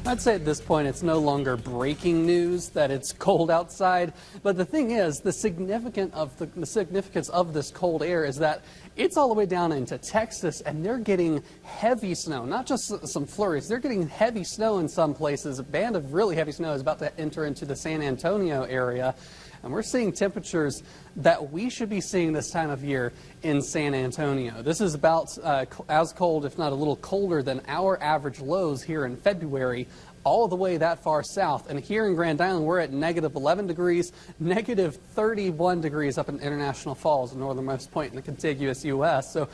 I'd say at this point it's no longer breaking news that it's cold outside, but the thing is, the significance of this cold air is that it's all the way down into Texas, and they're getting heavy snow, not just some flurries. They're getting heavy snow in some places. A band of really heavy snow is about to enter into the San Antonio area, and we're seeing temperatures that we should be seeing this time of year in San Antonio. This is about as cold, if not a little colder, than our average lows here in February, all the way that far south. And here in Grand Island, we're at negative 11 degrees, negative 31 degrees up in International Falls, the northernmost point in the contiguous U.S. So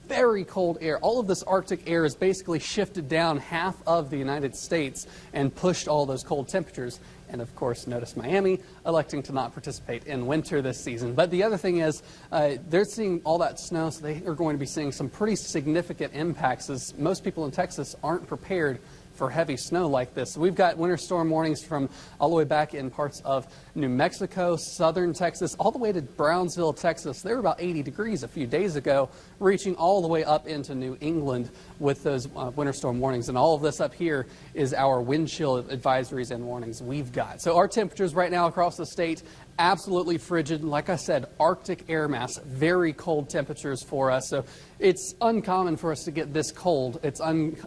very cold air. All of this Arctic air has basically shifted down half of the United States and pushed all those cold temperatures. And of course, notice Miami electing to not participate in winter this season. But the other thing is, they're seeing all that snow, so they are going to be seeing some pretty significant impacts, as most people in Texas aren't prepared for heavy snow like this. So we've got winter storm warnings from all the way back in parts of New Mexico, southern Texas, all the way to Brownsville, Texas. They were about 80 degrees a few days ago, reaching all the way up into New England with those winter storm warnings. And all of this up here is our wind chill advisories and warnings we've got. So our temperatures right now across the state, absolutely frigid. Like I said, Arctic air mass, very cold temperatures for us. So it's uncommon for us to get this cold. It's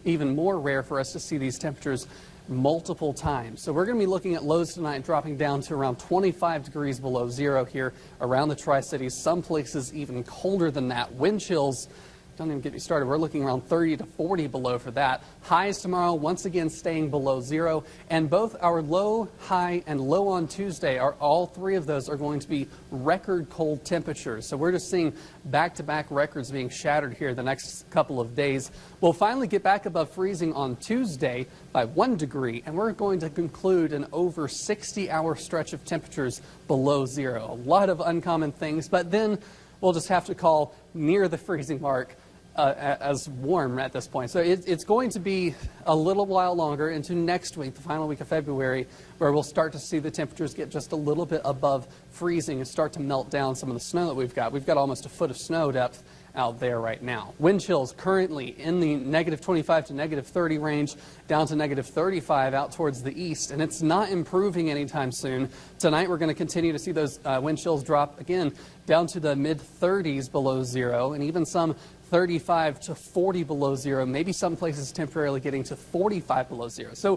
even more rare for us to see these temperatures multiple times. So we're going to be looking at lows tonight dropping down to around 25 degrees below zero here around the Tri-Cities. Some places even colder than that. Wind chills, don't even get me started. We're looking around 30 to 40 below for that. Highs tomorrow, once again, staying below zero. And both our low, high, and low on Tuesday, all three of those are going to be record cold temperatures. So we're just seeing back-to-back records being shattered here the next couple of days. We'll finally get back above freezing on Tuesday by 1 degree, and we're going to conclude an over 60-hour stretch of temperatures below zero. A lot of uncommon things, but then we'll just have to call near the freezing mark as warm at this point. So it's going to be a little while longer into next week, the final week of February, where we'll start to see the temperatures get just a little bit above freezing and start to melt down some of the snow that we've got. We've got almost a foot of snow depth out there right now. Wind chills currently in the negative 25 to negative 30 range, down to negative 35 out towards the east, and it's not improving anytime soon. Tonight we're going to continue to see those wind chills drop again down to the mid-30s below zero, and even some 35 to 40 below zero, maybe some places temporarily getting to 45 below zero. So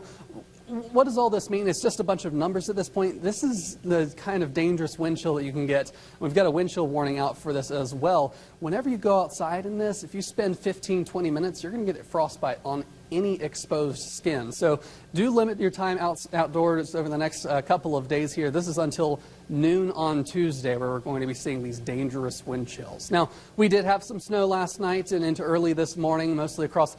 what does all this mean? It's just a bunch of numbers at this point. This is the kind of dangerous wind chill that you can get. We've got a wind chill warning out for this as well. Whenever you go outside in this, if you spend 15, 20 minutes, you're going to get frostbite on any exposed skin. So do limit your time outdoors over the next couple of days here. This is until noon on Tuesday, where we're going to be seeing these dangerous wind chills. Now, we did have some snow last night and into early this morning, mostly across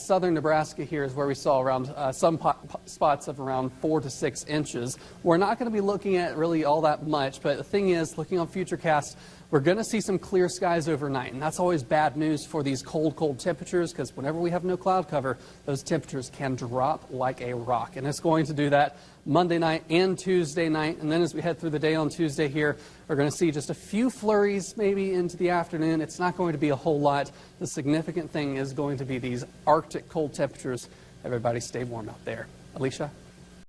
southern Nebraska. Here is where we saw around some spots of around 4 to 6 inches. We're not going to be looking at really all that much, but the thing is, looking on Futurecast, we're going to see some clear skies overnight, and that's always bad news for these cold temperatures, because whenever we have no cloud cover, those temperatures can drop like a rock. And it's going to do that Monday night and Tuesday night. And then as we head through the day on Tuesday here, we're going to see just a few flurries maybe into the afternoon. It's not going to be a whole lot. The significant thing is going to be these Arctic cold temperatures. Everybody stay warm out there. Alicia?